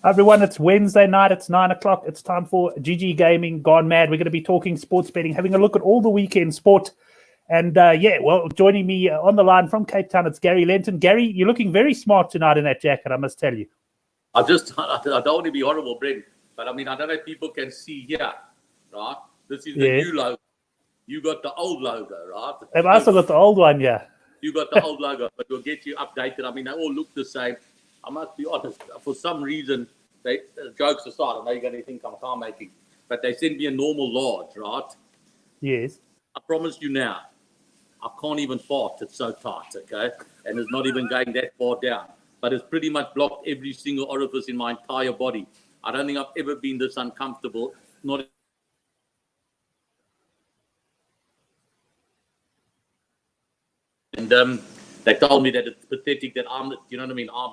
Everyone, it's Wednesday night. It's 9 o'clock. It's time for GGGaming Gone Mad. We're going to be talking sports betting, having a look at all the weekend sport. And joining me on the line from Cape Town, it's Gary Lentin. Gary, you're looking very smart tonight in that jacket, I must tell you. I don't want to be horrible, Brent, but I don't know if people can see here, right? This is the new logo. You got the old logo, right? I've also got the old one, yeah. You got the old logo, but we'll get you updated. They all look the same. I must be honest, for some reason, jokes aside, I know you're going to think I'm car making, but they sent me a normal large, right? Yes. I promise you now, I can't even fart. It's so tight, okay? And it's not even going that far down. But it's pretty much blocked every single orifice in my entire body. I don't think I've ever been this uncomfortable. Not. And they told me that it's pathetic that I'm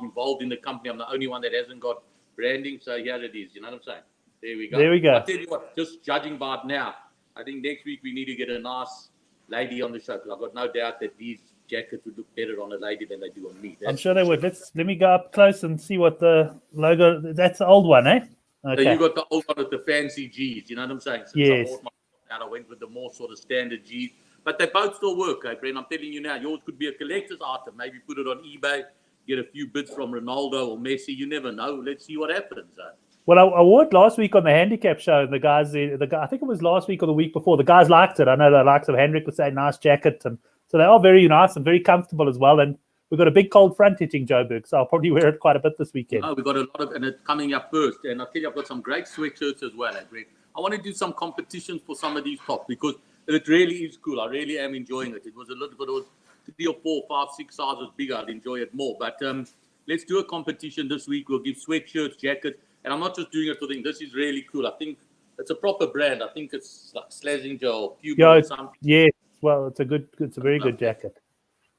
involved in the company. I'm the only one that hasn't got branding. So here it is. You know what I'm saying? There we go. There we go. I tell you what, just judging by it now, I think next week we need to get a nice lady on the show. Because I've got no doubt that these jackets would look better on a lady than they do on me. I'm sure they would. Let me go up close and see what the logo. That's the old one, eh? Okay. So you got the old one with the fancy G's. You know what I'm saying? Since yes. I bought my out, I went with the more sort of standard G's. But they both still work, eh, Brent? I'm telling you now, yours could be a collector's item. Maybe put it on eBay, get a few bits from Ronaldo or Messi. You never know. Let's see what happens. Eh? Well, I wore it last week on the handicap show, and the guys, I think it was last week or the week before, the guys liked it. I know the likes of Hendrik was saying nice jacket, and so they are very nice and very comfortable as well. And we've got a big cold front hitting Joburg, so I'll probably wear it quite a bit this weekend. Oh, we've got a lot of, and it's coming up first. And I'll tell you, I've got some great sweatshirts as well, eh, Brent? I want to do some competitions for some of these tops because it really is cool. I really am enjoying it. It was a little bit, it was 3 or 4, 5, 6 sizes bigger. I'd enjoy it more. But let's do a competition this week. We'll give sweatshirts, jackets. And I'm not just doing it for things. This is really cool. I think it's a proper brand. I think it's like Slazenger or Puma or something. Yeah, well, it's a very good jacket.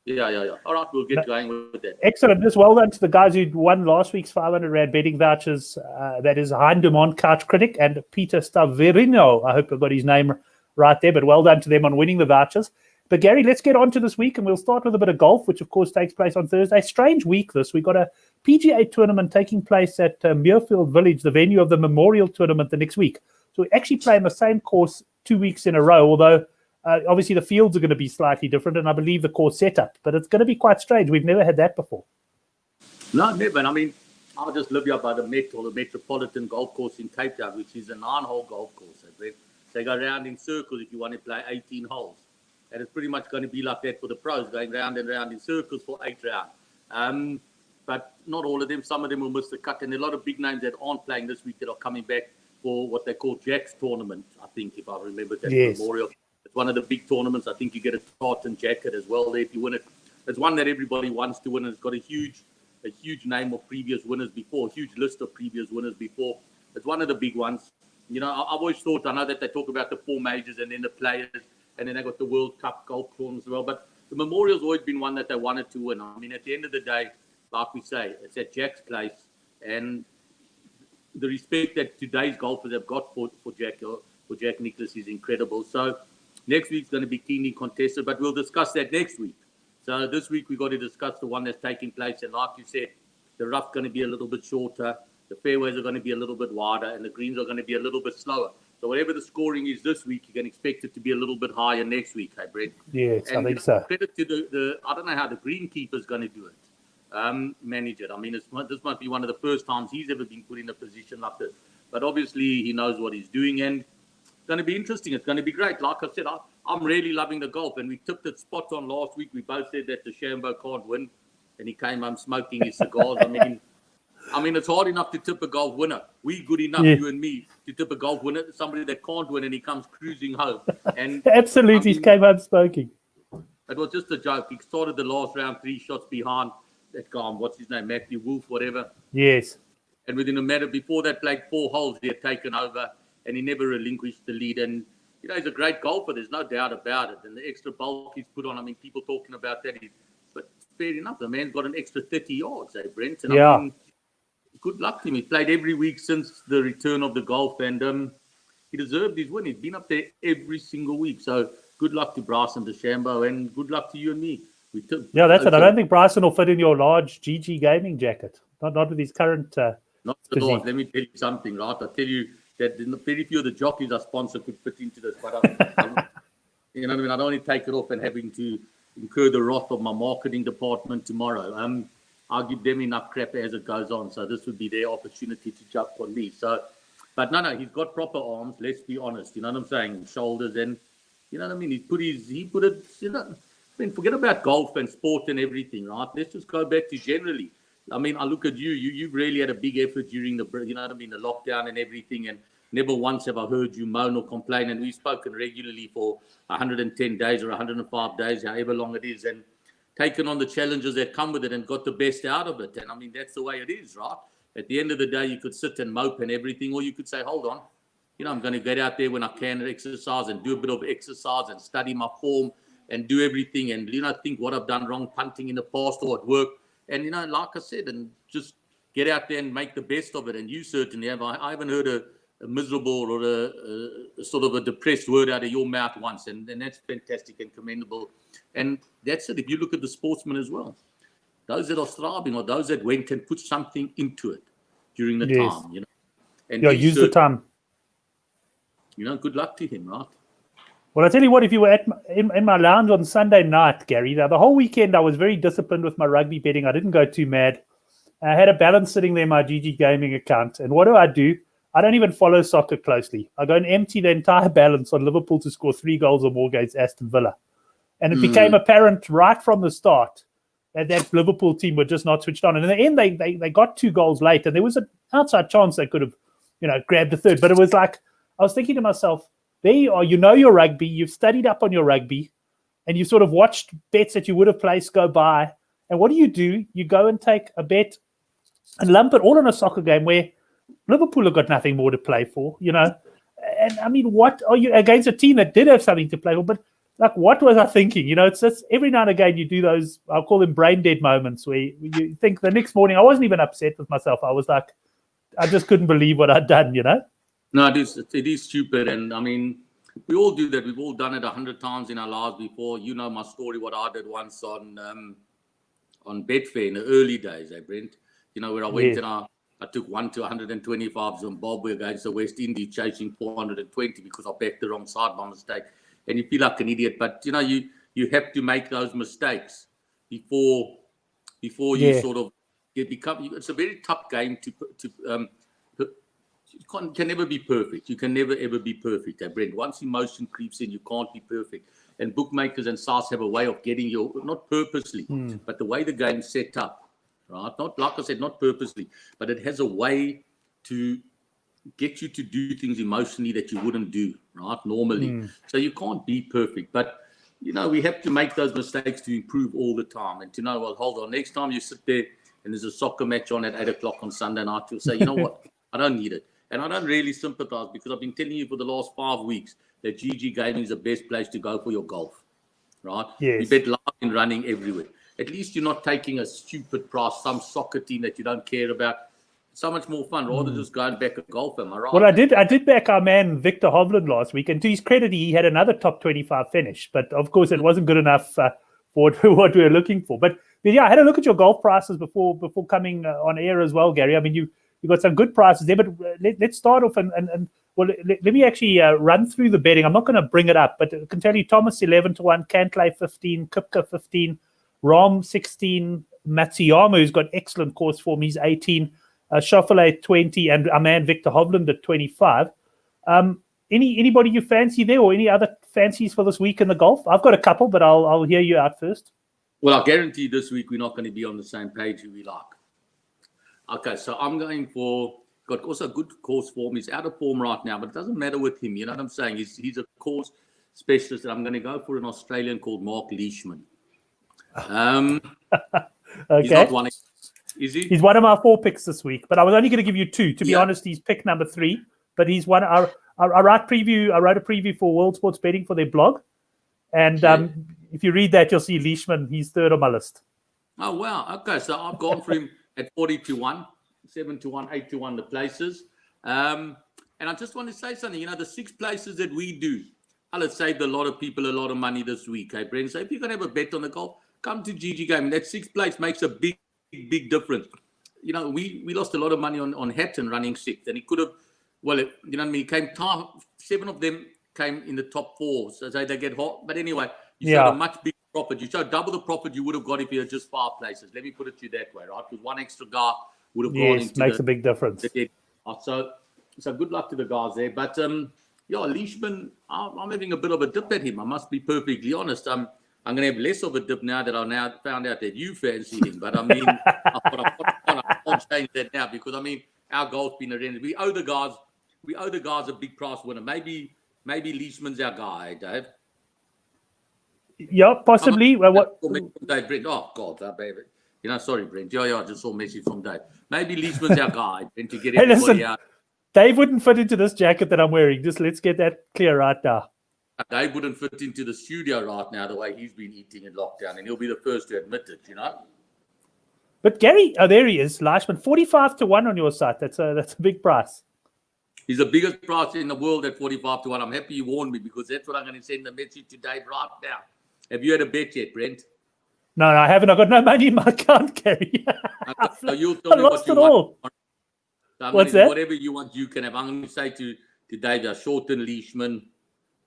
Yeah. All right, we'll get going with that. Excellent. Just well done to the guys who won last week's 500 Rand betting vouchers. That is Hein Dumont, Couch Critic, and Peter Staverino. I hope I got his name right there, but well done to them on winning the vouchers. But Gary, let's get on to this week, and we'll start with a bit of golf, which of course takes place on Thursday. Strange week this. We've got a PGA tournament taking place at Muirfield Village, the venue of the Memorial Tournament, the next week. So we actually play in the same course 2 weeks in a row, although obviously the fields are going to be slightly different, and I believe the course setup. But it's going to be quite strange. We've never had that before. No, never. I just live here by the Met, or the Metropolitan Golf Course in Cape Town, which is a 9-hole golf course. They go around in circles if you want to play 18 holes. And it's pretty much going to be like that for the pros, going round and round in circles for 8 rounds. But not all of them. Some of them will miss the cut. And a lot of big names that aren't playing this week that are coming back for what they call Jack's tournament, I think, if I remember that. Yes. Memorial. It's one of the big tournaments. I think you get a tartan jacket as well there if you win it. It's one that everybody wants to win. And it's got a huge name of previous winners before, a huge list of previous winners before. It's one of the big ones. I've always thought, I know that they talk about the 4 majors and then the players, and then they got the World Cup golf tournaments as well. But the Memorial's always been one that they wanted to win. At the end of the day, like we say, it's at Jack's place. And the respect that today's golfers have got for Jack Nicklaus is incredible. So next week's going to be keenly contested, but we'll discuss that next week. So this week we've got to discuss the one that's taking place. And like you said, the rough's going to be a little bit shorter. The fairways are going to be a little bit wider, and the greens are going to be a little bit slower. So whatever the scoring is this week, you can expect it to be a little bit higher next week, hey, Brent? Yes, and I think so. Credit to the I don't know how the greenkeeper's going to do it, manage it. This might be one of the first times he's ever been put in a position like this. But obviously he knows what he's doing, and it's going to be interesting. It's going to be great. Like I said, I'm really loving the golf, and we tipped it spot on last week. We both said that the Shambo can't win, and he came home smoking his cigars. It's hard enough to tip a golf winner. We good enough, you and me, to tip a golf winner, somebody that can't win, and he comes cruising home. And absolutely, he came home smoking. It was just a joke. He started the last round 3 shots behind that guy. What's his name? Matthew Wolf, whatever. Yes. And within a matter, before that, played 4 holes, he had taken over, and he never relinquished the lead. And he's a great golfer. There's no doubt about it. And the extra bulk he's put on, people talking about that. But fair enough, the man's got an extra 30 yards, Brent? And good luck to him. He played every week since the return of the golf, and he deserved his win. He's been up there every single week. So good luck to Bryson DeChambeau, and good luck to you and me. That's it. I don't think Bryson will fit in your large GGGaming jacket. Not with his current Not at all. Let me tell you something, right? I tell you that very few of the jockeys our sponsor could fit into this, but you know what I mean? I don't want to take it off and having to incur the wrath of my marketing department tomorrow. I'll give them enough crap as it goes on. So this would be their opportunity to jump on me. So, but no, he's got proper arms. Let's be honest. You know what I'm saying? Shoulders and, you know what I mean? He put it, you know, I mean, forget about golf and sport and everything, right? Let's just go back to generally. I mean, I look at you. You've really had a big effort during the, you know what I mean, the lockdown and everything. And never once have I heard you moan or complain. And we've spoken regularly for 110 days or 105 days, however long it is, and taken on the challenges that come with it and got the best out of it. And I mean, that's the way it is, right? At the end of the day, you could sit and mope and everything, or you could say, hold on, you know, I'm going to get out there when I can and exercise and do a bit of exercise and study my form and do everything and, you know, think what I've done wrong punting in the past or at work. And, you know, like I said, and just get out there and make the best of it. And you certainly have. I haven't heard a miserable or a sort of a depressed word out of your mouth once. And that's fantastic and commendable. And that's it. If you look at the sportsmen as well, those that are thriving are those that went and put something into it during the time, you know. And use the time. You know, good luck to him, right? Well, I tell you what, if you were in my lounge on Sunday night, Gary, the whole weekend I was very disciplined with my rugby betting. I didn't go too mad. I had a balance sitting there in my GGGaming account. And what do? I don't even follow soccer closely. I go and empty the entire balance on Liverpool to score 3 goals or more against Aston Villa. And it became apparent right from the start that Liverpool team were just not switched on. And in the end, they got 2 goals late. And there was an outside chance they could have, you know, grabbed a third. But it was like, I was thinking to myself, there you are, you know your rugby, you've studied up on your rugby, and you sort of watched bets that you would have placed go by. And what do? You go and take a bet and lump it all in a soccer game where Liverpool have got nothing more to play for, you know. And I mean, what are you against a team that did have something to play for? But like, what was I thinking? You know, it's just every now and again you do those, I'll call them brain dead moments where you think the next morning, I wasn't even upset with myself. I was like, I just couldn't believe what I'd done, you know. No, it is stupid. And I mean, we all do that. We've all done it 100 times in our lives before. You know my story, what I did once on Betfair in the early days, Brent? You know, where I went and I took 1 to 125 Zimbabwe against the West Indies, chasing 420 because I backed the wrong side by mistake. And you feel like an idiot. But, you know, you have to make those mistakes before you sort of become. It's a very tough game to you can never be perfect. You can never, ever be perfect, Brent. Once emotion creeps in, you can't be perfect. And bookmakers and SARS have a way of getting you, not purposely, but the way the game's set up, right? Not, like I said, not purposely, but it has a way to get you to do things emotionally that you wouldn't do, right, normally. So you can't be perfect. But, you know, we have to make those mistakes to improve all the time. And to know, well, hold on, next time you sit there and there's a soccer match on at 8 o'clock on Sunday night, you'll say, you know what, I don't need it. And I don't really sympathize because I've been telling you for the last 5 weeks that GGGaming is the best place to go for your golf, right? Yes. You bet live and running everywhere. At least you're not taking a stupid price, some soccer team that you don't care about. It's so much more fun rather just going back at golf, am I right? Well, I did back our man Victor Hovland last week, and to his credit, he had another top 25 finish. But of course, it wasn't good enough for what we were looking for. But yeah, I had a look at your golf prices before coming on air as well, Gary. I mean, you got some good prices there, but let's start off and let me actually run through the betting. I'm not going to bring it up, but I can tell you Thomas 11-1, Cantlay 15, Kupka 15, Rom 16, Matsuyama, who's got excellent course form, he's 18, Schauffele 20, and our man Victor Hovland at 25. Anybody you fancy there, or any other fancies for this week in the golf? I've got a couple, but I'll hear you out first. Well, I guarantee this week we're not going to be on the same page who we like. Okay, so I'm going for, got also good course form. He's out of form right now, but it doesn't matter with him. You know what I'm saying? He's a course specialist, and I'm going to go for an Australian called Mark Leishman. Okay. He's not one. Is he? He's one of my 4 picks this week, but I was only going to give you 2. To be honest, he's pick number 3, but he's one. I wrote a preview for World Sports Betting for their blog, and if you read that, you'll see Leishman. He's 3rd on my list. Oh wow! Okay, so I've gone for him at 40-1, 7-1, 8-1 the places. And I just want to say something. You know, the 6 places that we do, I'll have saved a lot of people a lot of money this week, hey, Brent? So if you're going to have a bet on the golf, come to GGGaming. That 6th place makes a big difference. you know, we lost a lot of money on Hatton running sixth, and he could have, well, you know what I mean, he came 7 of them came in the top 4, so they get hot. But anyway, you showed a much bigger profit. You showed double the profit you would have got if you had just 5 places. Let me put it to you that way, right? Because 1 extra guy would have gone into makes a big difference. So good luck to the guys there. But yeah, Leishman, I'm having a bit of a dip at him. I must be perfectly honest. I'm going to have less of a dip now that I now found out that you fancy him. But I mean, I can't change that now because I mean, our goal's been arranged. We owe the guys a big prize winner. Maybe Leishman's our guy, Dave. Yeah, possibly. Dave Brent. Oh God, baby. You know, sorry, Brent. Yeah, I just saw a message from Dave. Maybe Leishman's our guy, Brent, to get everybody out. Dave wouldn't fit into this jacket that I'm wearing. Just let's get that clear right now. Dave wouldn't fit into the studio right now the way he's been eating in lockdown, and he'll be the first to admit it, you know. But Gary, there he is, Leishman, 45-1 on your site. That's a big price. He's the biggest price in the world at 45-1. I'm happy you warned me because that's what I'm going to send the message to Dave right now. Have you had a bet yet, Brent? No, I haven't. I've got no money in my account, Gary. So you'll tell me what you want. So what's that? Whatever you want, you can have. I'm going to say to Dave, shorten Leishman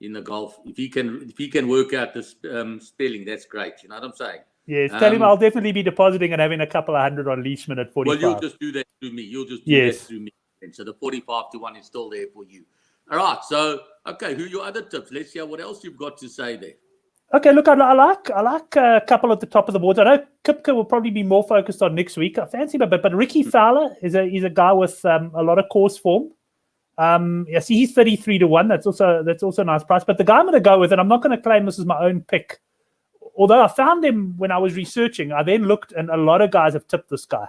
in the golf. If he can work out the spelling, that's great. You know what I'm saying? Yes. Tell him I'll definitely be depositing and having a couple of hundred on Leishman at 45. Well, you'll just do that through me. You'll just do that through me. And so the 45-1 is still there for you. All right. So, okay, who are your other tips? Let's hear what else you've got to say there. Okay, look, I like a couple at the top of the board. I know Kipka will probably be more focused on next week. I fancy him a bit, but Ricky Fowler is a guy with a lot of course form. I see he's 33-1. That's also a nice price. But the guy I'm going to go with, and I'm not going to claim this is my own pick, although I found him when I was researching. I then looked, and a lot of guys have tipped this guy,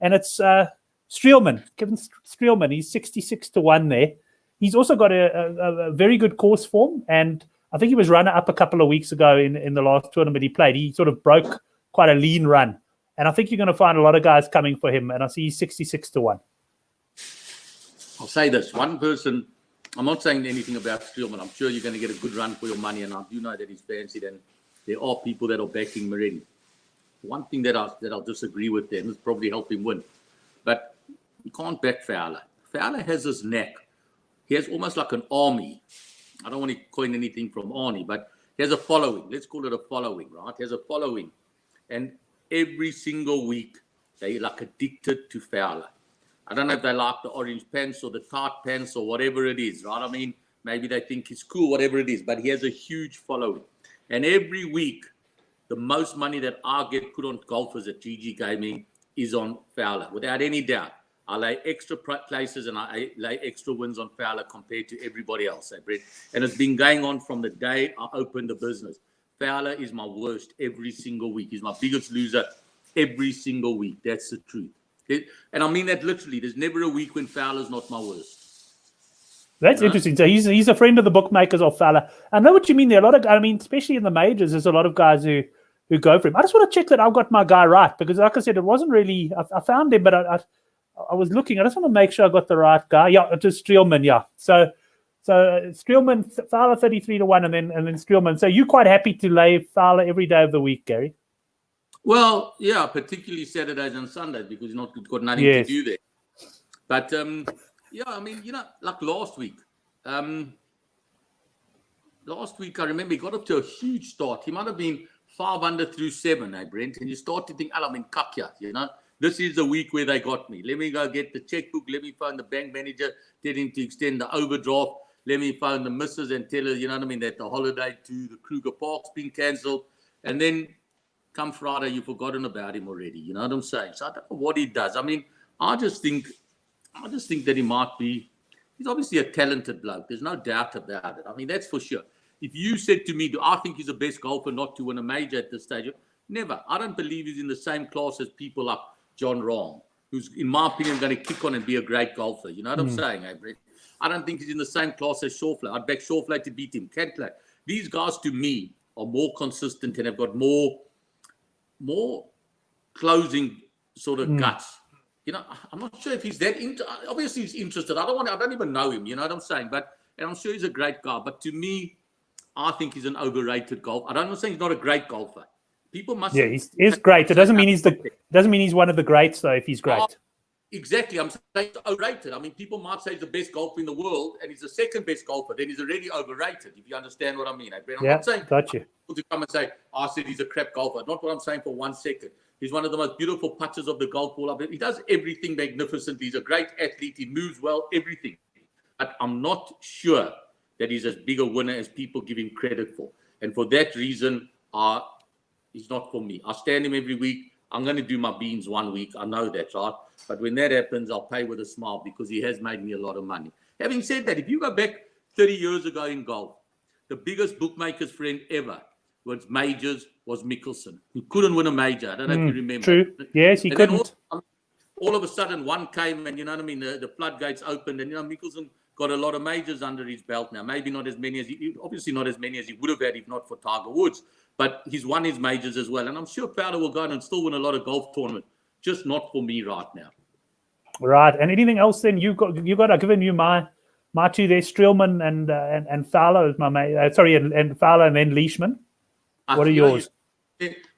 and it's Streelman, Kevin Streelman. He's 66-1 there. He's also got a very good course form, and I think he was runner-up a couple of weeks ago in the last tournament he played. He sort of broke quite a lean run. And I think you're going to find a lot of guys coming for him. And I see he's 66-1. I'll say this. One person, I'm not saying anything about Streelman. I'm sure you're going to get a good run for your money. And I do know that he's fancied. And there are people that are backing Marini. One thing that I'll disagree with them is probably help him win. But you can't back Fowler. Fowler has this knack. He has almost like an army. I don't want to coin anything from Arnie, but he has a following. Let's call it a following, right? He has a following. And every single week, they're like addicted to Fowler. I don't know if they like the orange pants or the tight pants or whatever it is, right? I mean, maybe they think he's cool, whatever it is, but he has a huge following. And every week, the most money that I get put on golfers at GGGaming is on Fowler, without any doubt. I lay extra places and I lay extra wins on Fowler compared to everybody else, Brett. And it's been going on from the day I opened the business. Fowler is my worst every single week. He's my biggest loser every single week. That's the truth. And I mean that literally. There's never a week when Fowler's not my worst. That's interesting. So he's a friend of the bookmakers of Fowler. I know what you mean there. Especially in the majors, there's a lot of guys who go for him. I just want to check that I've got my guy right because, like I said, it wasn't really. I found him, but I was looking. I just want to make sure I got the right guy. Yeah, it was Streelman. Yeah, so Streelman, Fowler 33-1, and then Streelman. So you're quite happy to lay Fowler every day of the week, Gary? Well, yeah, particularly Saturdays and Sundays because he's not got nothing to do there. But yeah, I mean, like last week. Last week I remember he got up to a huge start. He might have been 5 under through 7, Brent, and you start to think, I'm in Kakya, This is the week where they got me. Let me go get the checkbook. Let me phone the bank manager, tell him to extend the overdraft. Let me phone the missus and tell her, that the holiday to the Kruger Park's been cancelled. And then come Friday, you've forgotten about him already. You know what I'm saying? So I don't know what he does. I mean, I just think that he might be, he's obviously a talented bloke. There's no doubt about it. I mean, that's for sure. If you said to me, do I think he's the best golfer not to win a major at this stage? Never. I don't believe he's in the same class as people like John Rahm, who's, in my opinion, going to kick on and be a great golfer. You know what I'm saying, Brett? I don't think he's in the same class as Schauffele. I'd back Schauffele to beat him. Cantlay. These guys, to me, are more consistent and have got more closing sort of guts. I'm not sure if he's that into. Obviously, he's interested. I don't even know him. You know what I'm saying? And I'm sure he's a great guy. But to me, I think he's an overrated golfer. I'm not saying he's not a great golfer, People must. Yeah, he's great. It doesn't mean he's one of the greats though. If he's great. Exactly. I'm saying he's overrated. I mean, people might say he's the best golfer in the world and he's the second best golfer. Then he's already overrated, if you understand what I mean. I'm not saying got you. To come and say, I said he's a crap golfer. Not what I'm saying for 1 second. He's one of the most beautiful putters of the golf ball. He does everything magnificently. He's a great athlete. He moves well, everything. But I'm not sure that he's as big a winner as people give him credit for. And for that reason, he's not for me. I stand him every week. I'm going to do my beans 1 week. I know that, right? But when that happens, I'll pay with a smile because he has made me a lot of money. Having said that, if you go back 30 years ago in golf, the biggest bookmaker's friend ever was majors was Mickelson. He couldn't win a major. I don't know if you remember. True. Yes, he couldn't. All of a sudden, one came and, you know what I mean, the floodgates opened and, Mickelson got a lot of majors under his belt now. Maybe not as many as obviously not as many as he would have had if not for Tiger Woods. But he's won his majors as well. And I'm sure Fowler will go on and still win a lot of golf tournaments. Just not for me right now. Right. And anything else then? You got I've given you my two there, Streelman and Fowler is my mate. And Fowler and then Leishman. What are yours?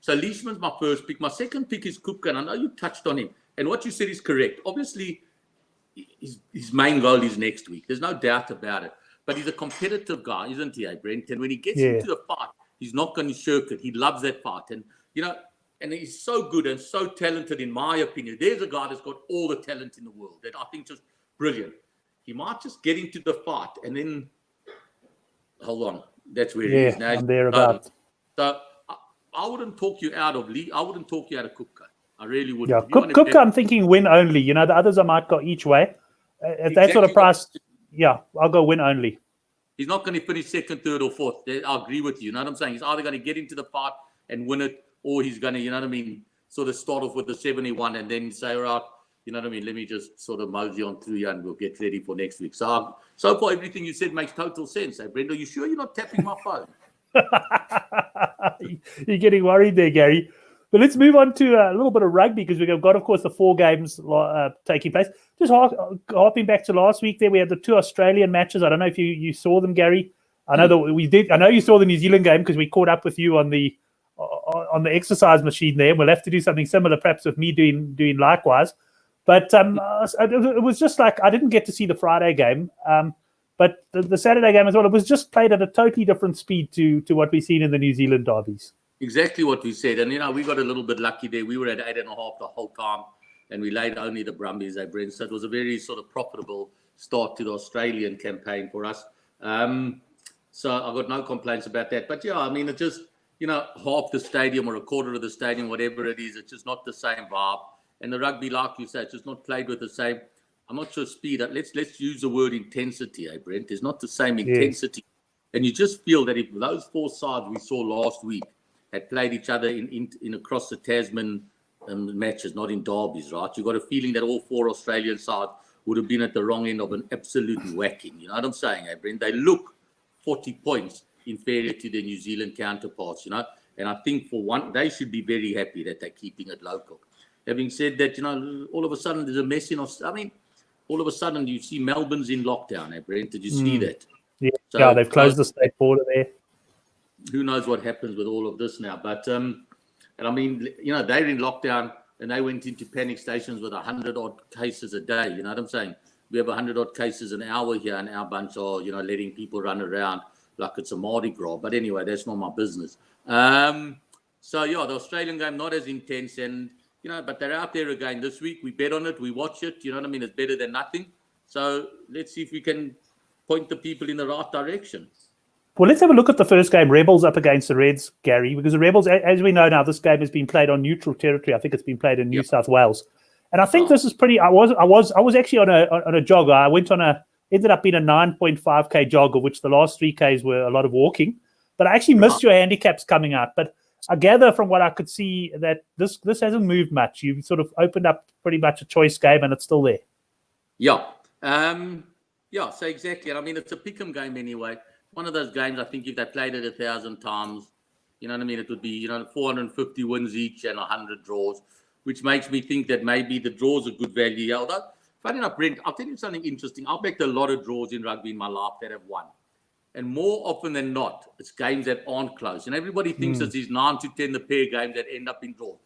So Leishman's my first pick. My second pick is Kupka, and I know you touched on him. And what you said is correct. Obviously, his main goal is next week. There's no doubt about it. But he's a competitive guy, isn't he, Brent? And when he gets into the fight, he's not going to shirk it. He loves that fight. And, and he's so good and so talented, in my opinion. There's a guy that's got all the talent in the world that I think just brilliant. He might just get into the fight and then, hold on, that's where he is now. I'm thereabouts. So I wouldn't talk you out of Lee. I wouldn't talk you out of Kupka. I really wouldn't. Yeah, Kupka, I'm thinking win only. The others I might go each way. At that sort of price, I'll go win only. He's not going to finish second, third, or fourth. I agree with you. You know what I'm saying? He's either going to get into the fight and win it, or he's going to, sort of start off with the 71 and then say, all right, let me just sort of mosey on through here and we'll get ready for next week. So far, everything you said makes total sense. Hey, Brenda, are you sure you're not tapping my phone? You're getting worried there, Gary. But let's move on to a little bit of rugby because we've got, of course, the 4 games taking place. Just harping back to last week there, we had the 2 Australian matches. I don't know if you saw them, Gary. I know that we did. I know you saw the New Zealand game because we caught up with you on the exercise machine there. We'll have to do something similar, perhaps with me doing likewise. But it was just like I didn't get to see the Friday game. But the Saturday game as well, it was just played at a totally different speed to what we've seen in the New Zealand derbies. Exactly what we said. And, we got a little bit lucky there. We were at 8.5 the whole time, and we laid only the Brumbies, Brent. So it was a very sort of profitable start to the Australian campaign for us. So I got no complaints about that. But, it just, half the stadium or a quarter of the stadium, whatever it is, it's just not the same vibe. And the rugby, like you say, it's just not played with the same, I'm not sure speed. Let's use the word intensity, Brent. There's not the same intensity. And you just feel that if those 4 sides we saw last week had played each other in across the Tasman matches, not in derbies, right? You got a feeling that all 4 Australian sides would have been at the wrong end of an absolute whacking. You know what I'm saying, Brent? They look 40 points inferior to their New Zealand counterparts, And I think for one, they should be very happy that they're keeping it local. Having said that, all of a sudden there's a mess in Australia. All of a sudden you see Melbourne's in lockdown, Brent. Did you see that? Yeah, they've closed the state border there. Who knows what happens with all of this now? But, they're in lockdown and they went into panic stations with 100-odd cases a day. You know what I'm saying? We have 100-odd cases an hour here, and our bunch are, letting people run around like it's a Mardi Gras. But anyway, that's not my business. The Australian game, not as intense. And, but they're out there again this week. We bet on it. We watch it. You know what I mean? It's better than nothing. So let's see if we can point the people in the right direction. Well, let's have a look at the first game, Rebels up against the Reds, Gary, because the Rebels, as we know now, this game has been played on neutral territory. I think it's been played in New South Wales. And I think this is pretty, I was actually on a jog. I went ended up being a 9.5K jog, of which the last 3Ks were a lot of walking. But I actually missed your handicaps coming out. But I gather from what I could see that this hasn't moved much. You've sort of opened up pretty much a choice game and it's still there. Yeah. So exactly. And it's a pick'em game anyway. One of those games, I think if they played it 1,000 times, it would be, 450 wins each and 100 draws, which makes me think that maybe the draws are good value. Although, funny enough, Brent, I'll tell you something interesting. I've backed a lot of draws in rugby in my life that have won. And more often than not, it's games that aren't close. And everybody thinks it's these 9 to 10 the pair games that end up in draws.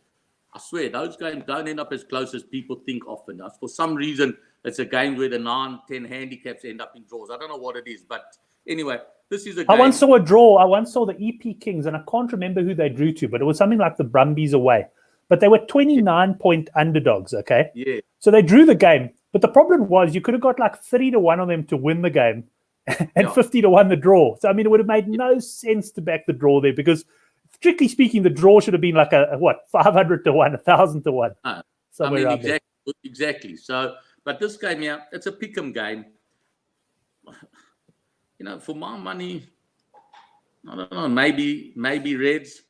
I swear, those games don't end up as close as people think often. For some reason, it's a game where the 9, 10 handicaps end up in draws. I don't know what it is. But anyway, this is a game. I once saw a draw. I once saw the EP Kings, and I can't remember who they drew to, but it was something like the Brumbies away. But they were 29-point underdogs, okay? Yeah. So they drew the game. But the problem was you could have got like 3-1 on them to win the game and 50-1 the draw. So, I mean, it would have made no sense to back the draw there because, strictly speaking, the draw should have been like a 500-1, 1,000-1. Somewhere around there. Exactly. So, but this game, yeah, it's a pick'em game. You know, for my money, I don't know, maybe Reds.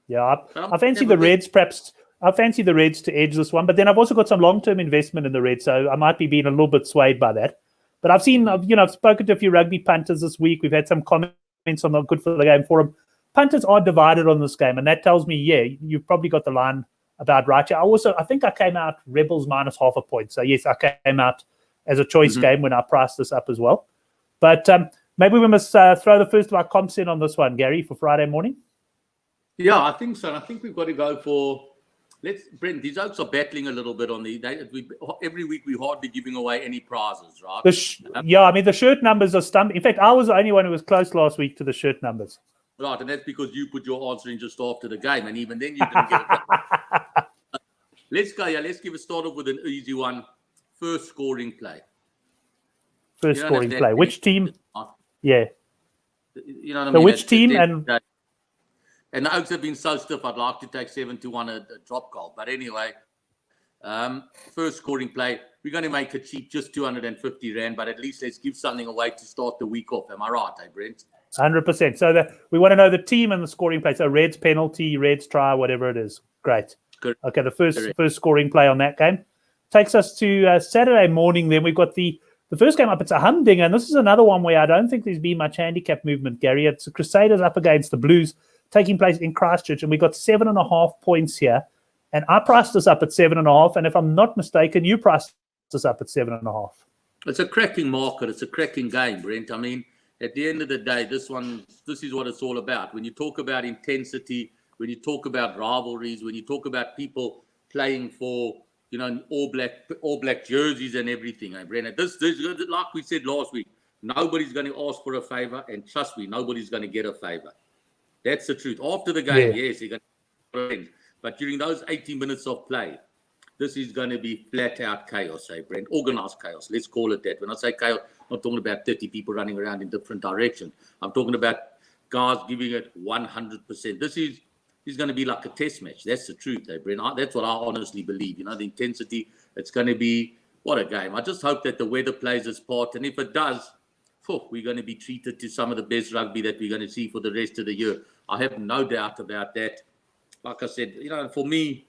Yeah, I fancy the Reds, perhaps. I fancy the Reds to edge this one, but then I've also got some long-term investment in the Reds, so I might be being a little bit swayed by that. But I've seen, I've spoken to a few rugby punters this week. We've had some comments on the Good for the Game forum. Punters are divided on this game, and that tells me, yeah, you've probably got the line about right here. I think I came out Rebels minus half a point. So yes, I came out as a choice game when I priced this up as well. But maybe we must throw the first of our comps in on this one, Gary, for Friday morning. Yeah, I think so. I think we've got to go for. Brent, these oaks are battling a little bit on every week we're hardly giving away any prizes, right? I mean, the shirt numbers are stumped. In fact, I was the only one who was close last week to the shirt numbers. Right, and that's because you put your answer in just after the game, and even then you didn't get it. Let's go, let's give it started with an easy one. First scoring play. First scoring play. Which team? Yeah. You know what I mean? So which team and the Oaks have been so stiff, I'd like to take 7-1 a drop goal. But anyway, first scoring play. We're going to make it cheap, just 250 Rand, but at least let's give something away to start the week off. Am I right, Brent? 100%. So we want to know the team and the scoring play. So Reds penalty, Reds try, whatever it is. Great. Correct. Okay, the first scoring play on that game takes us to Saturday morning. Then we've got the first game up. It's a humdinger, and this is another one where I don't think there's been much handicap movement, Gary. It's the Crusaders up against the Blues, taking place in Christchurch, and we got 7.5 points here. And I priced this up at 7.5, and if I'm not mistaken, you priced this up at 7.5. It's a cracking market. It's a cracking game, Brent. I mean, at the end of the day, this is what it's all about. When you talk about intensity, when you talk about rivalries, when you talk about people playing for, all black jerseys and everything, Brent. This, like we said last week, nobody's going to ask for a favor, and trust me, nobody's going to get a favor. That's the truth. After the game, yes, you're going to win. But during those 80 minutes of play, this is going to be flat-out chaos, Brent. Organized chaos. Let's call it that. When I say chaos, I'm not talking about 30 people running around in different directions. I'm talking about guys giving it 100%. This is going to be like a test match. That's the truth, Brent. That's what I honestly believe. The intensity, it's going to be, what a game. I just hope that the weather plays its part. And if it does, we're going to be treated to some of the best rugby that we're going to see for the rest of the year. I have no doubt about that. Like I said, for me,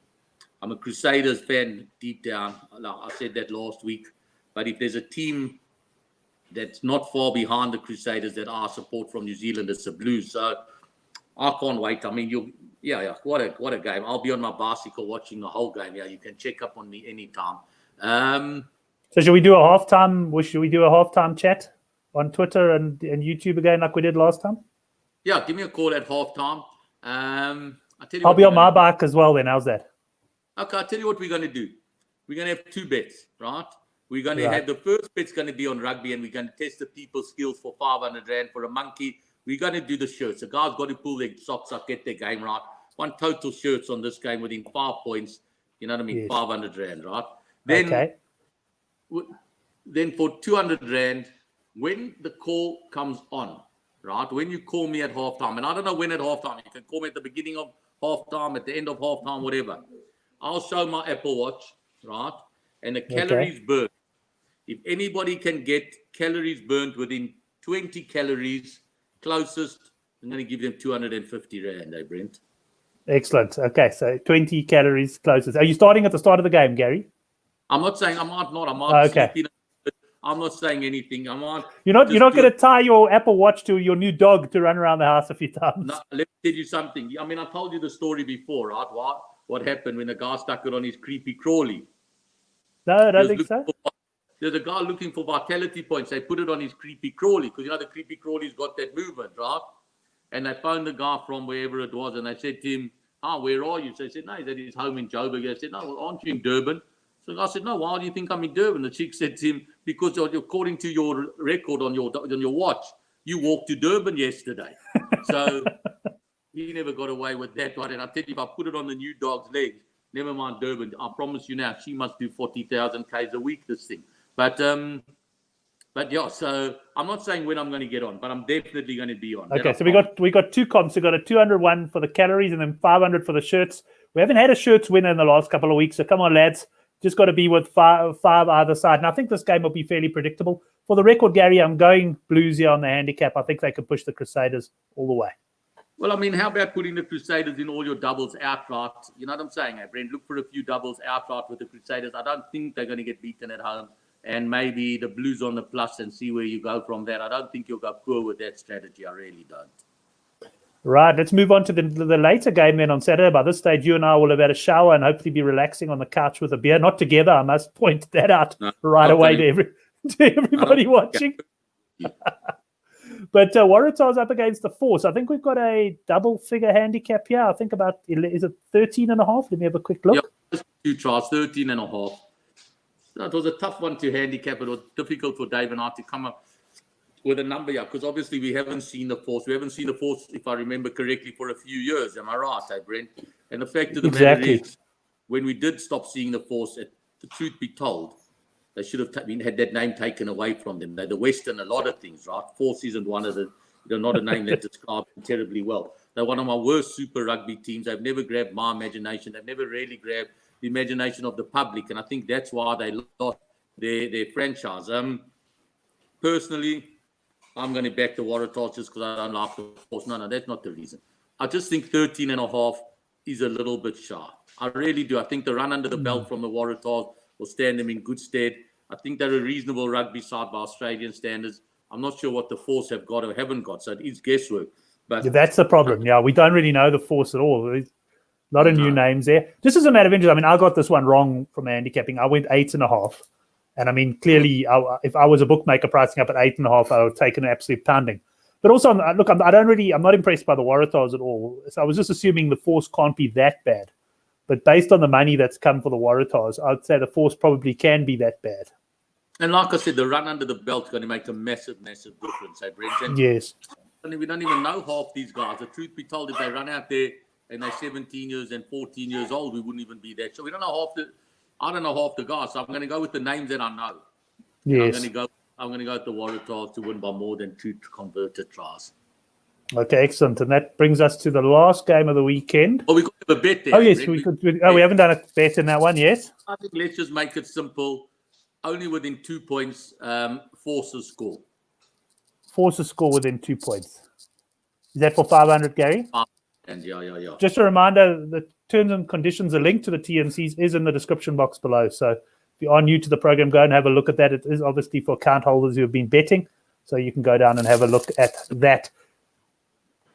I'm a Crusaders fan deep down. I said that last week. But if there's a team that's not far behind the Crusaders that I support from New Zealand, it's the Blues. So I can't wait. I mean, what a game. I'll be on my bicycle watching the whole game. Yeah, you can check up on me anytime. So should we do a halftime chat on Twitter and YouTube again like we did last time? Yeah, give me a call at halftime. I'll be on my bike as well then. How's that? Okay, I'll tell you what we're going to do. We're going to have 2 bets, right? We're going to have the first bet's going to be on rugby, and we're going to test the people's skills for 500 Rand for a monkey. We're going to do the shirts. The guys got to pull their socks up, get their game right. One total shirts on this game within 5 points. You know what I mean? Yes. 500 Rand, right? Then for 200 Rand, when the call comes on, right? When you call me at halftime, and I don't know when at halftime, you can call me at the beginning of halftime, at the end of halftime, whatever. I'll show my Apple Watch, right? And the calories burned. If anybody can get calories burnt within 20 calories closest, I'm going to give them 250 Rand, Brent. Excellent. Okay, so 20 calories closest. Are you starting at the start of the game, Gary? I'm not saying I might not. I might sleep in. I'm not saying anything. You're not going to tie your Apple Watch to your new dog to run around the house a few times. No, let me tell you something. I mean, I told you the story before, right? What happened when the guy stuck it on his creepy crawly? No, I don't think so. there's a guy looking for vitality points. They put it on his creepy crawly because, the creepy crawly's got that movement, right? And they phoned the guy from wherever it was and they said to him, where are you? So he said, no, he's at his home in Joburg. They said, no, well, aren't you in Durban? So the guy said, no, why do you think I'm in Durban? The chick said to him, because according to your record on your watch, you walked to Durban yesterday. So he never got away with that one. And I tell you, if I put it on the new dog's legs, never mind Durban, I promise you now, she must do 40,000 Ks a week, this thing. But yeah, so I'm not saying when I'm going to get on, but I'm definitely going to be on. Okay, so we got two comps. We got a 201 for the calories and then 500 for the shirts. We haven't had a shirts winner in the last couple of weeks, so come on, lads. Just got to be with five either side. And I think this game will be fairly predictable. For the record, Gary, I'm going Blues here on the handicap. I think they can push the Crusaders all the way. Well, I mean, how about putting the Crusaders in all your doubles outright? You know what I'm saying, Brent? Look for a few doubles outright with the Crusaders. I don't think they're going to get beaten at home. And maybe the Blues on the plus and see where you go from there. I don't think you'll go poor with that strategy. I really don't. Right, let's move on to the later game then on Saturday. By this stage, you and I will have had a shower and hopefully be relaxing on the couch with a beer. Not together, I must point that out right away to everybody watching. But Waratah's up against the Force. I think we've got a double-figure handicap here. I think about, is it 13.5? Let me have a quick look. Yeah, 2 tries, 13.5. It was a tough one to handicap. It was difficult for Dave and I to come up with a number here because obviously we haven't seen the Force. We haven't seen the Force, if I remember correctly, for a few years. Am I right, Brent? And the fact of the matter is, when we did stop seeing the Force, the truth be told, they should have had that name taken away from them. They're the Western, a lot of things, right? Force isn't one of the, they're not a name that describes them terribly well. They're one of my worst Super Rugby teams. They've never grabbed my imagination. They've never really grabbed the imagination of the public. And I think that's why they lost their franchise. Personally, I'm going to back the Waratahs just because I don't like the Force. No, that's not the reason. I just think 13.5 is a little bit sharp. I really do. I think the run under the belt from the Waratahs will stand them in good stead. I think they're a reasonable rugby side by Australian standards. I'm not sure what the Force have got or haven't got, so it is guesswork. But yeah, that's the problem. Yeah, we don't really know the Force at all. There's a lot of new names there. Just as a matter of interest, I mean, I got this one wrong from handicapping. I went 8.5. And I mean, clearly, if I was a bookmaker pricing up at 8.5, I would take an absolute pounding. But also, look, I'm not impressed by the Waratahs at all. So I was just assuming the Force can't be that bad. But based on the money that's come for the Waratahs, I'd say the Force probably can be that bad. And like I said, the run under the belt is going to make a massive, massive difference, Brent? And yes. We don't even know half these guys. The truth be told, if they run out there and they're 17 years and 14 years old, we wouldn't even be there. So we don't know I don't know half the guys. So I'm going to go with the names that I know. Yes. I'm going to go with the Waratahs to win by more than 2 converted tries. Okay, excellent. And that brings us to the last game of the weekend. Oh, we could have a bet there. Oh, yes. We haven't done a bet in that one, yes? I think let's just make it simple. Only within 2 points, Forces score. Forces score within 2 points. Is that for 500, Gary? And yeah. Just a reminder, the terms and conditions, a link to the TNCs is in the description box below. So if you are new to the program, go and have a look at that. It is obviously for account holders who have been betting. So you can go down and have a look at that.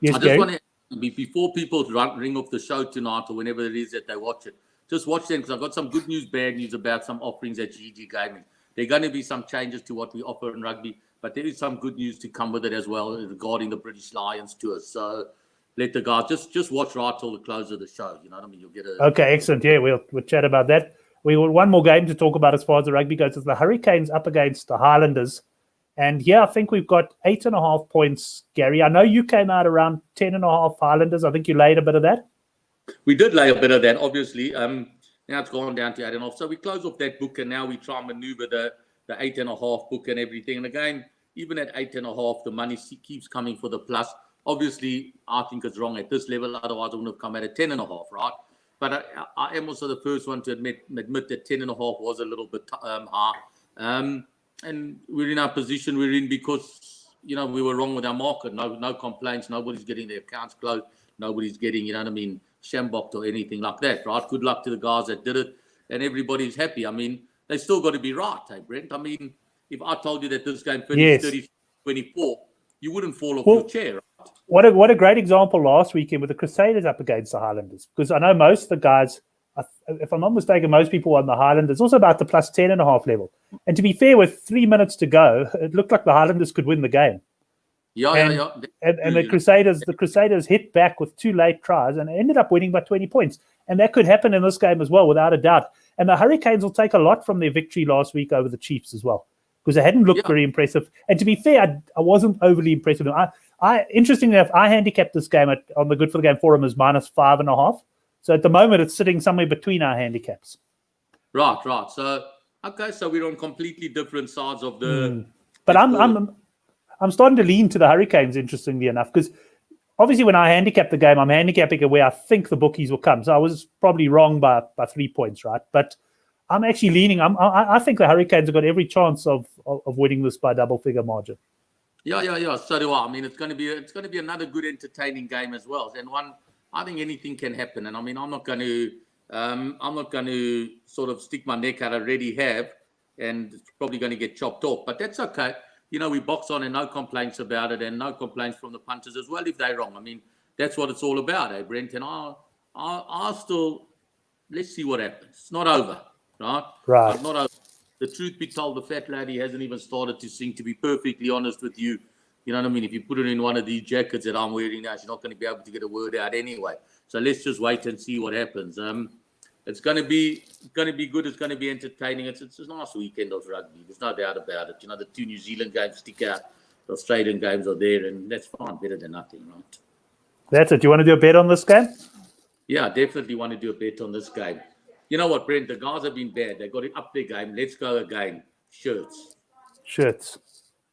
Yes, I just want to, before people ring off the show tonight or whenever it is that they watch it, just watch them because I've got some good news, bad news about some offerings at GGGaming. There are going to be some changes to what we offer in rugby, but there is some good news to come with it as well regarding the British Lions tour. So let the guys just watch right till the close of the show. You know what I mean? You'll get a okay, excellent. Yeah, we'll chat about that. We got one more game to talk about as far as the rugby goes. It's the Hurricanes up against the Highlanders. And yeah, I think we've got 8.5 points, Gary. I know you came out around 10.5 Highlanders. I think you laid a bit of that. We did lay a bit of that, obviously. Now it's gone down to 8.5. So we close off that book and now we try and maneuver the 8.5 book and everything. And again, even at 8.5, the money keeps coming for the plus. Obviously, I think it's wrong at this level. Otherwise, I wouldn't have come out at 10.5, right? But I am also the first one to admit that 10.5 was a little bit high. And we're in our position we're in because, we were wrong with our market. No complaints. Nobody's getting their accounts closed. Nobody's getting, shambocked or anything like that, right? Good luck to the guys that did it. And everybody's happy. I mean, they still got to be right, Brent? I mean, if I told you that this game finished 30-24, you wouldn't fall off your chair, right? What a great example last weekend with the Crusaders up against the Highlanders. Because I know most of the guys if I'm not mistaken, most people on the Highlanders. Also about the plus 10.5 level. And to be fair, with 3 minutes to go, it looked like the Highlanders could win the game. Yeah. And the Crusaders hit back with 2 late tries and ended up winning by 20 points. And that could happen in this game as well, without a doubt. And the Hurricanes will take a lot from their victory last week over the Chiefs as well, because they hadn't looked very impressive. And to be fair, I wasn't overly impressed with them. Interestingly enough, I handicapped this game on the Good for the Game forum as minus 5.5. So at the moment, it's sitting somewhere between our handicaps. Right. So we're on completely different sides of the. But I'm starting to lean to the Hurricanes, interestingly enough, because obviously when I handicap the game, I'm handicapping it where I think the bookies will come. So I was probably wrong by 3 points, right? But I'm actually leaning. I think the Hurricanes have got every chance of winning this by double-figure margin. Yeah. So do I. I mean, it's going to be another good, entertaining game as well. And one, I think anything can happen. And I mean, I'm not going to sort of stick my neck out. I already have, and it's probably going to get chopped off. But that's okay. We box on and no complaints about it, and no complaints from the punters as well if they're wrong. I mean, that's what it's all about, Brent? And I'll still, let's see what happens. It's not over, right? Right. It's not over. The truth be told, the fat lady hasn't even started to sing, to be perfectly honest with you. You know what I mean? If you put it in one of these jackets that I'm wearing now, she's not going to be able to get a word out anyway. So let's just wait and see what happens. It's going to be good. It's going to be entertaining. It's a nice weekend of rugby. There's no doubt about it. The 2 New Zealand games stick out. The Australian games are there, and that's fine. Better than nothing, right? That's it. Do you want to do a bet on this game? Yeah, I definitely want to do a bet on this game. You know what, Brent? The guys have been bad. They got to up their game. Let's go again. Shirts.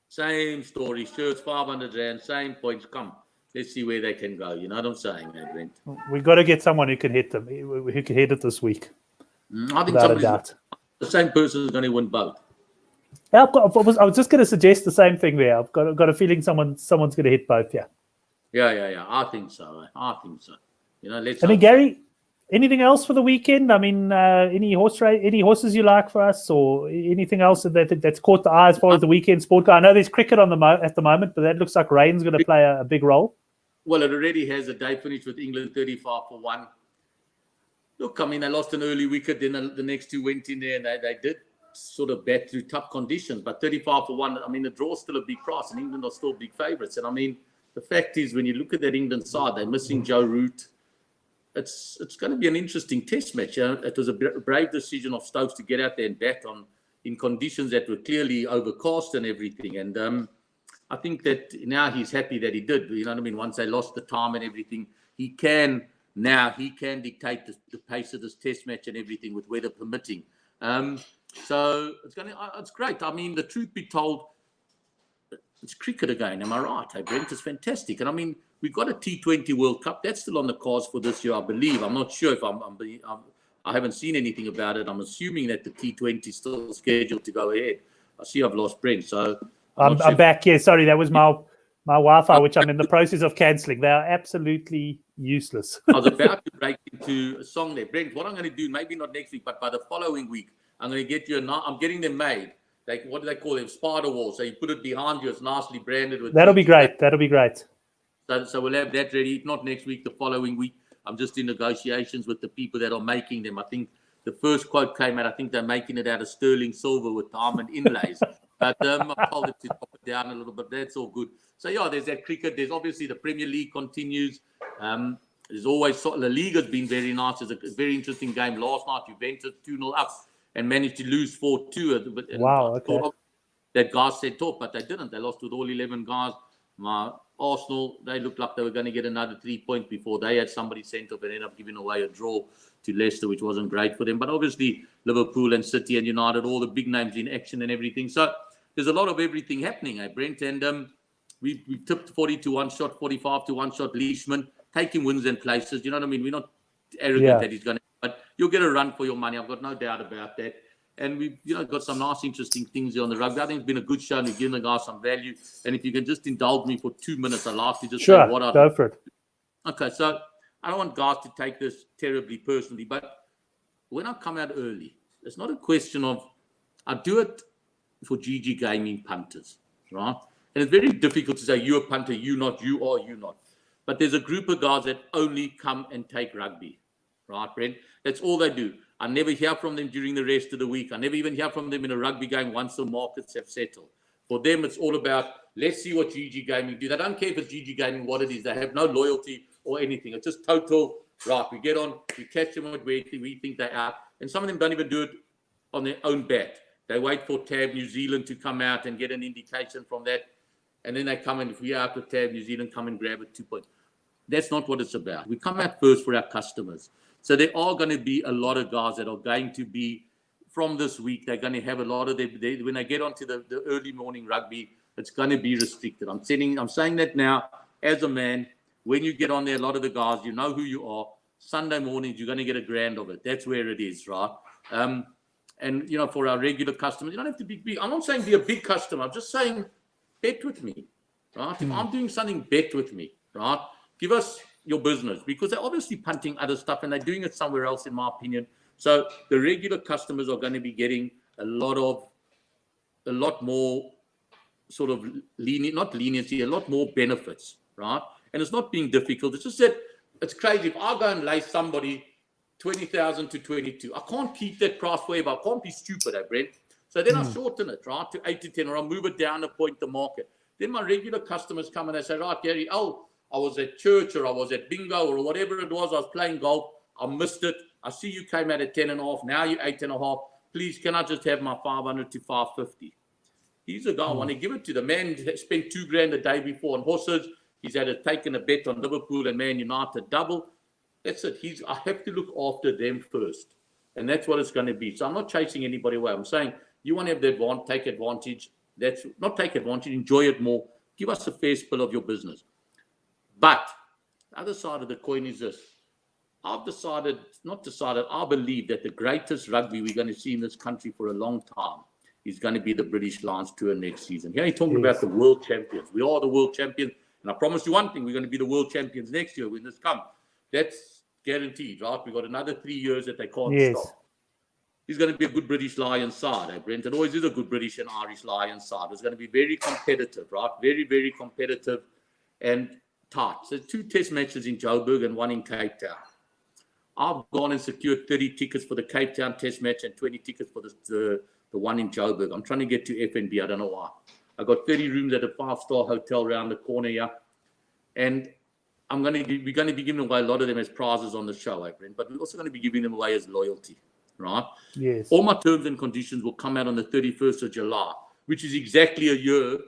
Same story. Shirts, 500 Rand, same points. Come. Let's see where they can go. You know what I'm saying, Brent? We've got to get someone who can hit them, who can hit it this week. I think the same person is going to win both. I was just going to suggest the same thing there. I've got a feeling someone's going to hit both. Yeah. I think so. Let's. I mean, Gary, anything else for the weekend? I mean, any horses you like for us, or anything else that's caught the eye as far as the weekend sport go? I know there's cricket at the moment, but that looks like rain's going to play a big role. Well, it already has. A day finished with England 35-1. Look, I mean, they lost an early wicket. Then the next 2 went in there, and they did sort of bat through tough conditions. But 35-1, I mean, the draw's still a big price, and England are still big favourites. And I mean, the fact is, when you look at that England side, they're missing Joe Root. It's going to be an interesting test match. It was a brave decision of Stokes to get out there and bat in conditions that were clearly overcast and everything. And I think that now he's happy that he did. You know what I mean? Once they lost the time and everything, he can dictate the pace of this test match and everything, with weather permitting. So it's great. I mean, the truth be told, it's cricket again. Am I right? Hey, Brent, it's fantastic. And I mean, we've got a T20 World Cup that's still on the cards for this year, I believe. I'm not sure if I haven't seen anything about it. I'm assuming that the T20 is still scheduled to go ahead. I see I've lost Brent, so I'm back. Yeah, sorry, that was my Wi-Fi, which I'm in the process of cancelling. They are absolutely useless. I was about to break into a song there, Brent. What I'm going to do, maybe not next week, but by the following week, I'm going to get you I'm getting them made. Like, what do they call them? Spider walls. So you put it behind you. It's nicely branded with. That'll be great. So we'll have that ready. If not next week, the following week. I'm just in negotiations with the people that are making them. I think the first quote came out. I think they're making it out of sterling silver with diamond inlays. But I told it to top it down a little bit. That's all good. So yeah, there's that cricket. There's obviously the Premier League continues. There's always La Liga's been very nice. It's a very interesting game. Last night, Juventus 2-0 up and managed to lose 4-2. Wow. Okay. That guys set top, but they didn't. They lost with all 11 guys. Arsenal, they looked like they were going to get another 3 points before they had somebody sent off and ended up giving away a draw to Leicester, which wasn't great for them. But obviously, Liverpool and City and United, all the big names in action and everything. So there's a lot of everything happening, Brent? And we tipped 40 to 1 shot, 45 to 1 shot. Leishman taking wins and places. You know what I mean? We're not arrogant that he's going to, but you'll get a run for your money. I've got no doubt about that. And we've got some nice, interesting things here on the rugby. I think it's been a good show and we've given the guys some value. And if you can just indulge me for 2 minutes, I'd like to just say what I... Go for it. Okay, so I don't want guys to take this terribly personally, but when I come out early, it's not a question of... I do it for GGGaming punters, right? And it's very difficult to say, you're a punter, you not, you are, you not. But there's a group of guys that only come and take rugby, right, Brent? That's all they do. I never hear from them during the rest of the week. I never even hear from them in a rugby game once the markets have settled. For them, it's all about, let's see what GGGaming do. They don't care if it's GGGaming, what it is. They have no loyalty or anything. It's just total, right, we get on, we catch them at where we think they are. And some of them don't even do it on their own bat. They wait for Tab New Zealand to come out and get an indication from that. And then they come and if we are after Tab New Zealand, come and grab it 2 points. That's not what it's about. We come out first for our customers. So there are going to be a lot of guys that are going to be, from this week, they're going to have a lot of when they get onto the early morning rugby, it's going to be restricted. I'm saying that now as a man. When you get on there, a lot of the guys, you know who you are. Sunday mornings, you're going to get a grand of it. That's where it is, right? And, you know, for our regular customers, you don't have to be big. I'm not saying be a big customer. I'm just saying bet with me, right? If I'm doing something, bet with me, right? Give us your business, because they're obviously punting other stuff and they're doing it somewhere else, in my opinion. So the regular customers are going to be getting a lot more sort of not leniency, a lot more benefits, right? And it's not being difficult. It's just that it's crazy. If I go and lay somebody 20,000 to 22, I can't keep that price forever. I can't be stupid, Brent. So then I shorten it, right, to 8 to 10, or I move it down a point the market. Then my regular customers come and they say, right, Gary, I was at church, or I was at bingo, or whatever it was. I was playing golf. I missed it. I see you came out at 10.5. Now you're 8.5. Please, can I just have my 500 to 550? He's a guy, I want to give it to. The man spent $2,000 the day before on horses. He's taken a bet on Liverpool and Man United double. That's it. I have to look after them first. And that's what it's going to be. So I'm not chasing anybody away. I'm saying you want to have the take advantage. That's not take advantage, enjoy it more. Give us a fair spill of your business. But the other side of the coin is this. I believe that the greatest rugby we're going to see in this country for a long time is going to be the British Lions Tour next season. Here you're talking about the world champions. We are the world champions. And I promise you one thing, we're going to be the world champions next year when this comes. That's guaranteed, right? We've got another 3 years that they can't stop. He's going to be a good British Lions side, Brent. It always is a good British and Irish Lions side. It's going to be very competitive, right? Very, very competitive and tight. So 2 test matches in Joburg and 1 in Cape Town. I've gone and secured 30 tickets for the Cape Town test match and 20 tickets for the one in Joburg. I'm trying to get to FNB. I don't know why. I got 30 rooms at a 5-star hotel around the corner here, and we're going to be giving away a lot of them as prizes on the show, Brent. But we're also going to be giving them away as loyalty, right? Yes. All my terms and conditions will come out on the 31st of July, which is exactly a year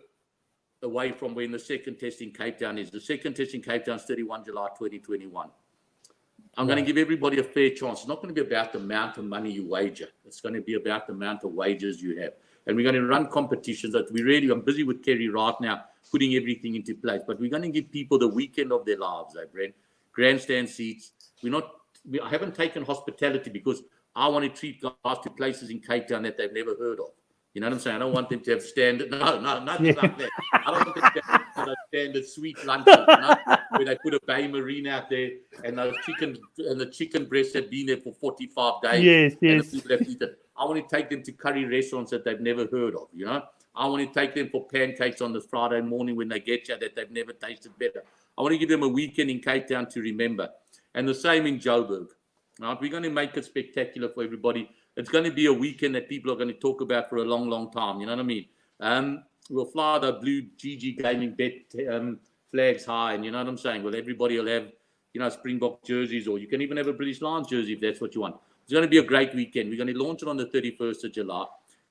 away from when the second test in Cape Town is. The second test in Cape Town is 31 July 2021. I'm going to give everybody a fair chance. It's not going to be about the amount of money you wager. It's going to be about the amount of wagers you have. And we're going to run competitions that I'm busy with Kerry right now, putting everything into place. But we're going to give people the weekend of their lives, Brent. Grandstand seats. I haven't taken hospitality because I want to treat guys to places in Cape Town that they've never heard of. You know what I'm saying? I don't want them to have standard. No, nothing like that. I don't want them to have standard sweet lunches, where they put a Bay Marine out there and the chicken breasts have been there for 45 days. And the people have eaten. I want to take them to curry restaurants that they've never heard of. I want to take them for pancakes on the Friday morning when they get you that they've never tasted better. I want to give them a weekend in Cape Town to remember, and the same in Joburg. Right? We're going to make it spectacular for everybody. It's going to be a weekend that people are going to talk about for a long, long time. You know what I mean? We'll fly the blue GGGaming bet flags high, and you know what I'm saying? Well, everybody will have, Springbok jerseys, or you can even have a British Lions jersey if that's what you want. It's going to be a great weekend. We're going to launch it on the 31st of July.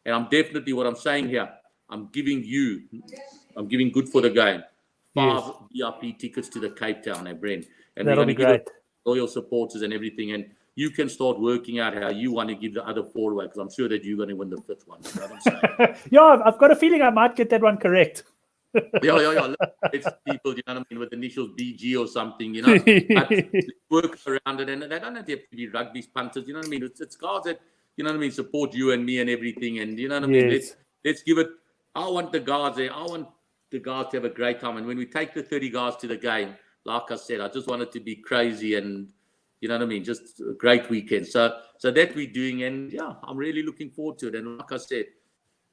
And I'm definitely, what I'm saying here, I'm giving good for the game 5 VIP tickets to the Cape Town, Brent. And that'll be great. Loyal supporters and everything. And you can start working out how you want to give the other 4 away, because I'm sure that you're going to win the 5th one. You know what I'm saying? I've got a feeling I might get that one correct. Yeah. It's people, you know what I mean, with initials BG or something, But work around it, and they don't have to be rugby punters, you know what I mean? It's guys that, you know what I mean, support you and me and everything, and you know what I mean? Let's give it. I want the guys there. I want the guys to have a great time, and when we take the 30 guys to the game, like I said, I just want it to be crazy and, you know what I mean, just a great weekend. So that we're doing, and yeah, I'm really looking forward to it. And like I said,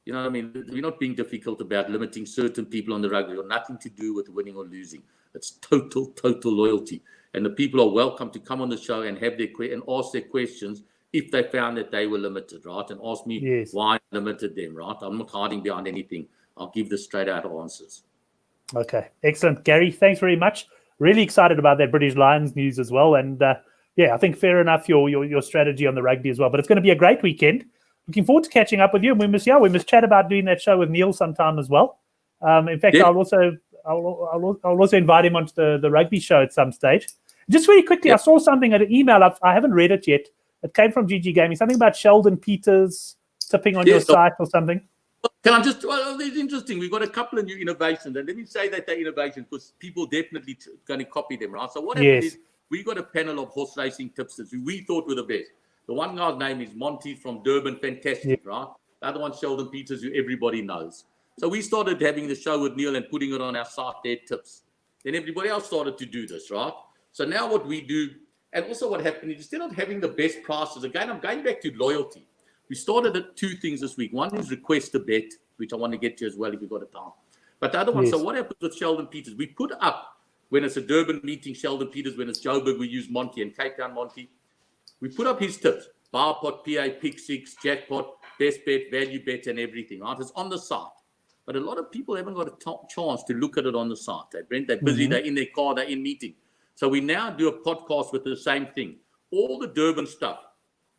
you know what I mean, we're not being difficult about limiting certain people on the rugby, or nothing to do with winning or losing. It's total loyalty. And the people are welcome to come on the show and have and ask their questions if they found that they were limited, right? And ask me why I limited them, right? I'm not hiding behind anything. I'll give the straight out answers. Okay, excellent. Gary, thanks very much. Really excited about that British Lions news as well. And I think fair enough your strategy on the rugby as well. But it's going to be a great weekend. Looking forward to catching up with you. And we must chat about doing that show with Neil sometime as well. In fact, I'll also invite him onto the rugby show at some stage. Just very quickly, I saw something at an email. I haven't read it yet. It came from GGGaming. Something about Sheldon Peters tipping on your site or something. Can I just? Well, it's interesting. We've got a couple of new innovations, and let me say that they're innovations because people definitely going to copy them, right? So what happened is we got a panel of horse racing tipsters who we thought were the best. The one guy's name is Monty from Durban, fantastic, right? The other one, Sheldon Peters, who everybody knows. So we started having the show with Neil and putting it on our site, their tips. Then everybody else started to do this, right? So now what we do, and also what happened is instead of having the best prices, again, I'm going back to loyalty. We started at two things this week. One is request a bet, which I want to get to as well if you've got a time. But the other one, so what happens with Sheldon Peters? We put up, when it's a Durban meeting, Sheldon Peters, when it's Joburg, we use Monty and Cape Town Monty. We put up his tips, bar pot, PA, pick six, jackpot, best bet, value bet, and everything, right? It's on the site. But a lot of people haven't got a chance to look at it on the site. They're busy, they're in their car, they're in meeting. So we now do a podcast with the same thing. All the Durban stuff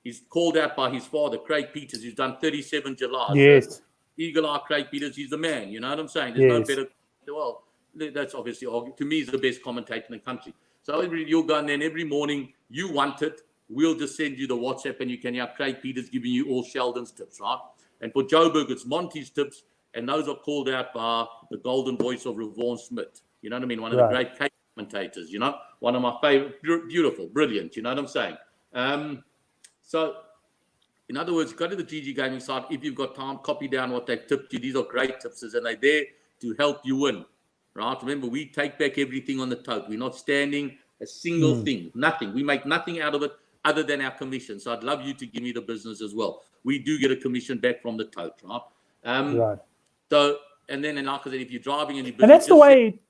is called out by his father, Craig Peters, who's done 37 July. Yes. Eagle Eye Craig Peters, he's the man. You know what I'm saying? There's no better. Well, that's obviously, to me, he's the best commentator in the country. So you'll go in there and every morning, you want it, we'll just send you the WhatsApp and you can have Craig Peters giving you all Sheldon's tips, right? And for Joburg, it's Monty's tips, and those are called out by the golden voice of Ravon Smith. You know what I mean? One of the great Cape commentators, you know? One of my favorite, beautiful, brilliant, you know what I'm saying? So, in other words, go to the GGGaming site. If you've got time, copy down what they've tipped you. These are great tipsters, and they're there to help you win, right? Remember, we take back everything on the tote. We're not standing a single thing, nothing. We make nothing out of it other than our commission. So I'd love you to give me the business as well. We do get a commission back from the tote, right? So, and then, like I said, if you're driving and you're busy, and that's the way.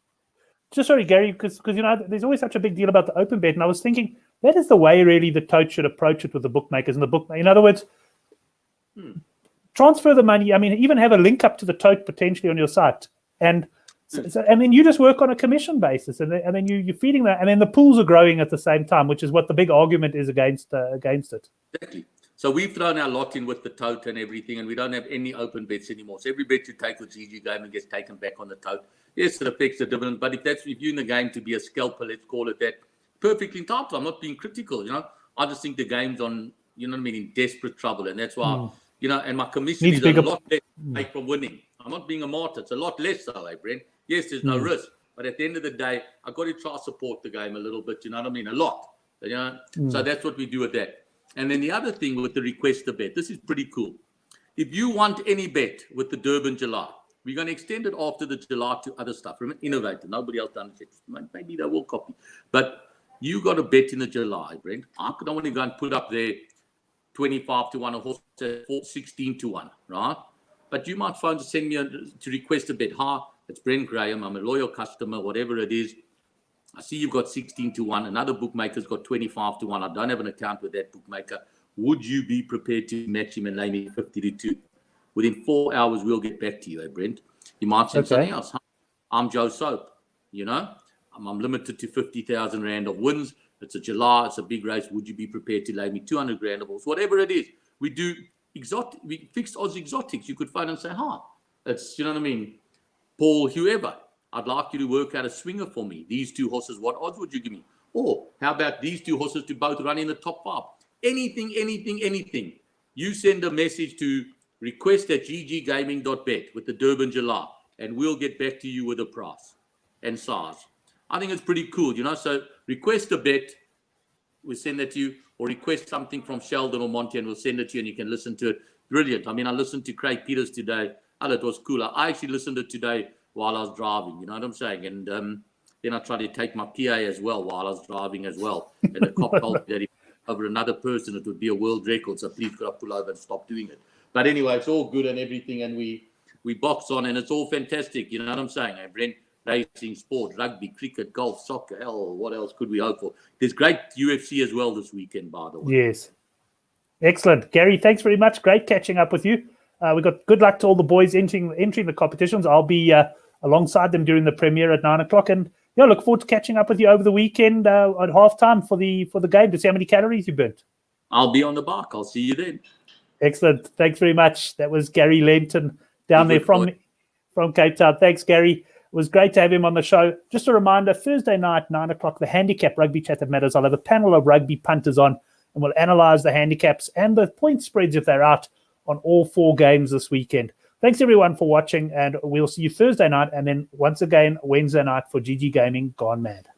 Just sorry, Gary, because there's always such a big deal about the open bet, and I was thinking that is the way really the tote should approach it with the bookmakers and the book. In other words, transfer the money. I mean, even have a link up to the tote potentially on your site, and and then you just work on a commission basis, and then you're feeding that, and then the pools are growing at the same time, which is what the big argument is against it. Exactly. So we've thrown our lot in with the tote and everything, and we don't have any open bets anymore. So every bet you take with GGGaming gets taken back on the tote. Yes, it affects the dividend, but if you're in the game to be a scalper, let's call it that, perfectly entitled. I'm not being critical, you know. I just think the game's on, you know what I mean, in desperate trouble, and that's why, you know, and my commission is a lot less take from winning. I'm not being a martyr. It's a lot less though, Brent. Yes, there's no risk, but at the end of the day, I've got to try to support the game a little bit, you know what I mean, a lot, you know. So that's what we do with that. And then the other thing with the request to bet, this is pretty cool. If you want any bet with the Durban July, we're going to extend it after the July to other stuff. Remember, innovator. Nobody else done it yet. Maybe they will copy. But you got a bet in the July, Brent. I don't want to go and put up there 25 to 1 or horse at 16 to 1, right? But you might phone to send me to request a bet. Hi, it's Brent Graham. I'm a loyal customer, whatever it is. I see you've got 16 to 1. Another bookmaker's got 25 to 1. I don't have an account with that bookmaker. Would you be prepared to match him and lay me 50 to 2? Within 4 hours, we'll get back to you, Brent. You might send something else. I'm Joe Soap, you know. I'm limited to 50,000 Rand of wins. It's a July. It's a big race. Would you be prepared to lay me 200 Rand of horse? Whatever it is. We do fixed odds exotics. You could phone and say, hi. It's, you know what I mean, Paul, whoever. I'd like you to work out a swinger for me. These two horses, what odds would you give me? Or how about these two horses to both run in the top 5? Anything. You send a message to request@gggaming.bet with the Durban July, and we'll get back to you with a price and size. I think it's pretty cool, you know. So request a bet, we'll send that to you, or request something from Sheldon or Monty, and we'll send it to you, and you can listen to it. Brilliant. I mean, I listened to Craig Peters today. Oh, it was cool. I actually listened to it today while I was driving, you know what I'm saying? And then I tried to take my PA as well while I was driving as well. And the cop told me that if over another person, it would be a world record. So please could I pull over and stop doing it? But anyway, it's all good and everything. And we box on and it's all fantastic. You know what I'm saying, Brent? racing, sport, rugby, cricket, golf, soccer. Hell, what else could we hope for? There's great UFC as well this weekend, by the way. Yes. Excellent. Gary, thanks very much. Great catching up with you. We got good luck to all the boys entering the competitions. I'll be alongside them during the premiere at 9 o'clock. And yeah, look forward to catching up with you over the weekend at halftime for the game to see how many calories you burnt. I'll be on the bike. I'll see you then. Excellent. Thanks very much. That was Gary Lentin down there from Cape Town. Thanks, Gary. It was great to have him on the show. Just a reminder, Thursday night, 9 o'clock, the handicap rugby chat that matters. I'll have a panel of rugby punters on, and we'll analyse the handicaps and the point spreads if they're out on all 4 games this weekend. Thanks, everyone, for watching, and we'll see you Thursday night, and then once again, Wednesday night for GG Gaming Gone Mad.